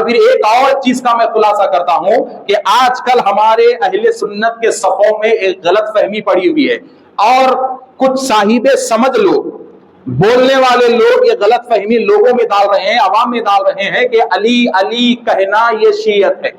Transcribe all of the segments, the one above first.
اور پھر ایک اور چیز کا میں خلاصہ کرتا ہوں کہ آج کل ہمارے اہل سنت کے صفوں میں ایک غلط فہمی پڑی ہوئی ہے، اور کچھ صاحب سمجھ لوگ، بولنے والے لوگ یہ غلط فہمی لوگوں میں ڈال رہے ہیں، عوام میں ڈال رہے ہیں کہ علی علی کہنا یہ شیعت ہے،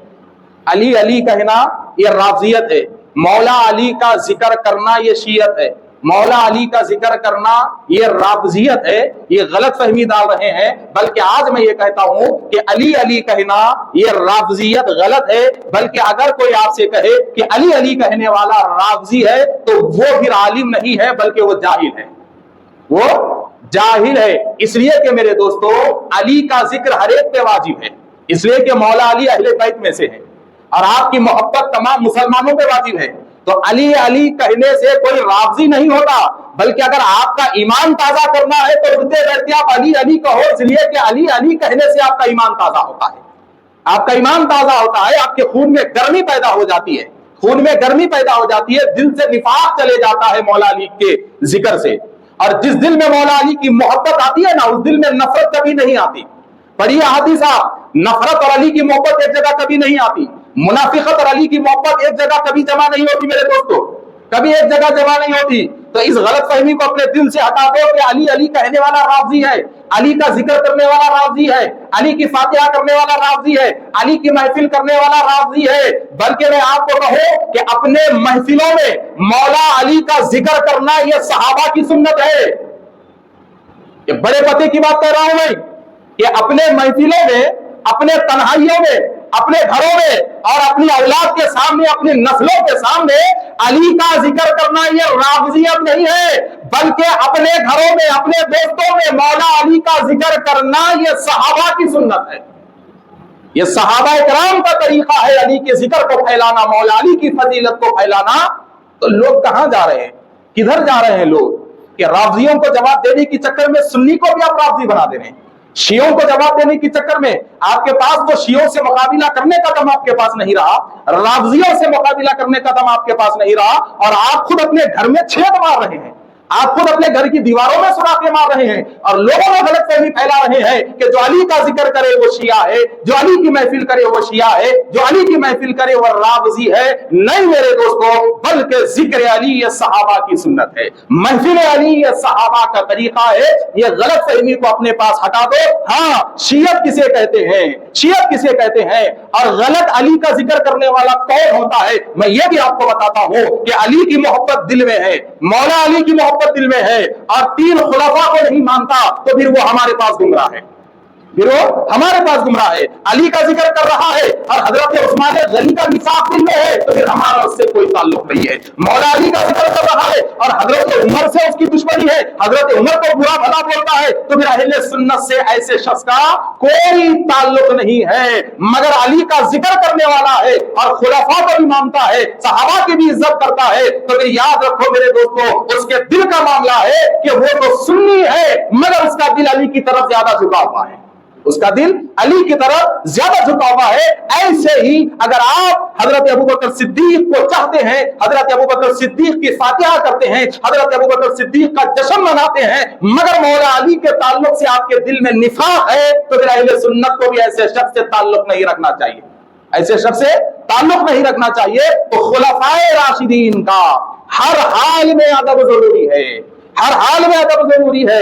علی علی کہنا یہ رافضیت ہے، مولا علی کا ذکر کرنا یہ شیعت ہے، مولا علی کا ذکر کرنا یہ رافضیت ہے۔ یہ غلط فہمی ڈال رہے ہیں، بلکہ آج میں یہ کہتا ہوں کہ علی علی کہنا یہ رافضیت غلط ہے، بلکہ اگر کوئی آپ سے کہے کہ علی علی کہنے والا رافضی ہے تو وہ پھر عالم نہیں ہے بلکہ وہ جاہل ہے، وہ جاہل ہے۔ اس لیے کہ میرے دوستو، علی کا ذکر ہر ایک پہ واجب ہے، اس لیے کہ مولا علی اہل بیت میں سے ہے اور آپ کی محبت تمام مسلمانوں پہ واجب ہے۔ تو علی علی کہنے سے کوئی رافضی نہیں ہوتا، بلکہ اگر آپ کا ایمان تازہ کرنا ہے تو اٹھتے بیٹھتے آپ علی علی کہو، اس لیے کہ علی علی کہنے سے آپ کا ایمان تازہ ہوتا ہے، آپ کا ایمان تازہ ہوتا ہے، آپ کے خون میں گرمی پیدا ہو جاتی ہے، خون میں گرمی پیدا ہو جاتی ہے، دل سے نفاق چلے جاتا ہے مولا علی کے ذکر سے، اور جس دل میں مولا علی کی محبت آتی ہے نا، اس دل میں نفرت کبھی نہیں آتی۔ پڑھیے احادیث، نفرت اور علی کی محبت ایک جگہ کبھی نہیں آتی، منافقت اور علی کی محبت ایک جگہ کبھی جمع نہیں ہوتی میرے دوستو، کبھی ایک جگہ جمع نہیں ہوتی۔ تو اس غلط فہمی کو اپنے دل سے ہٹا دو کہ علی علی کہنے والا رافضی ہے، علی کا ذکر کرنے والا رافضی ہے، علی کی فاتحہ کرنے والا رافضی ہے، علی کی محفل کرنے والا رافضی ہے، بلکہ میں آپ کو کہوں کہ اپنے محفلوں میں مولا علی کا ذکر کرنا یہ صحابہ کی سنت ہے۔ یہ بڑے پتے کی بات کہہ رہا ہوں میں کہ اپنے محفلوں میں، اپنے تنہائیوں میں، اپنے گھروں میں اور اپنی اولاد کے سامنے، اپنی نسلوں کے سامنے علی کا ذکر کرنا یہ رافضیت نہیں ہے، بلکہ اپنے گھروں میں، اپنے دوستوں میں مولا علی کا ذکر کرنا یہ صحابہ کی سنت ہے، یہ صحابہ کرام کا طریقہ ہے علی کے ذکر کو پھیلانا، مولا علی کی فضیلت کو پھیلانا۔ تو لوگ کہاں جا رہے ہیں، کدھر جا رہے ہیں لوگ کہ رافضیوں کو جواب دینے کے چکر میں سنی کو بھی آپ رافضی بنا دے رہے ہیں، شیعوں کو جواب دینے کے چکر میں آپ کے پاس وہ شیعوں سے مقابلہ کرنے کا دم آپ کے پاس نہیں رہا، رافضیوں سے مقابلہ کرنے کا دم آپ کے پاس نہیں رہا، اور آپ خود اپنے گھر میں چھید مار رہے ہیں، آپ خود اپنے گھر کی دیواروں میں سوراخیں مار رہے ہیں، اور لوگوں میں غلط فہمی پھیلا رہے ہیں کہ جو علی کا ذکر کرے وہ شیعہ ہے، جو علی کی محفل کرے وہ شیعہ ہے، جو علی کی محفل کرے وہ رافضی ہے۔ نہیں میرے دوستو، بلکہ ذکر علی یہ صحابہ کی سنت ہے، محفل علی یہ صحابہ کا طریقہ ہے۔ یہ غلط فہمی کو اپنے پاس ہٹا دو۔ ہاں، شیعت کسے کہتے ہیں، شیعت کسے کہتے ہیں، اور غلط علی کا ذکر کرنے والا کون ہوتا ہے، میں یہ بھی آپ کو بتاتا ہوں کہ علی کی محبت دل میں ہے، مولا علی کی محبت دل میں ہے، اور تین خلفاء کو نہیں مانتا تو پھر وہ ہمارے پاس گمراہ ہے، پھر وہ ہمارے پاس گمراہ ہے۔ علی کا ذکر کر رہا ہے اور حضرت عثمان غنی کا نفاق دل میں ہے تو پھر ہمارا اس سے کوئی تعلق نہیں ہے۔ مولا علی کا ذکر کر رہا ہے اور حضرت عمر سے اس کی دشمنی ہے، حضرت عمر کو برا بھلا بولتا ہے تو پھر اہل سنت سے ایسے شخص کا کوئی تعلق نہیں ہے۔ مگر علی کا ذکر کرنے والا ہے اور خلفاء کو بھی مانتا ہے، صحابہ کی بھی عزت کرتا ہے، تو پھر یاد رکھو میرے دوستو، اس کے دل کا معاملہ ہے کہ وہ تو سنی ہے مگر اس کا دل علی کی طرف زیادہ جھکا ہوا ہے، اس کا دل علی کی طرف زیادہ جھکا ہوا ہے۔ ایسے ہی اگر آپ حضرت ابوبکر صدیق کو چاہتے ہیں، حضرت ابوبکر صدیق کی فاتحہ کرتے ہیں، حضرت ابوبکر صدیق کا جشن مناتے ہیں، مگر مولا علی کے تعلق سے آپ کے دل میں نفاق ہے، تو پھر اہل سنت کو بھی ایسے شخص سے تعلق نہیں رکھنا چاہیے، ایسے شخص سے تعلق نہیں رکھنا چاہیے۔ تو خلفائے راشدین کا ہر حال میں ادب ضروری ہے، ہر حال میں ادب ضروری ہے۔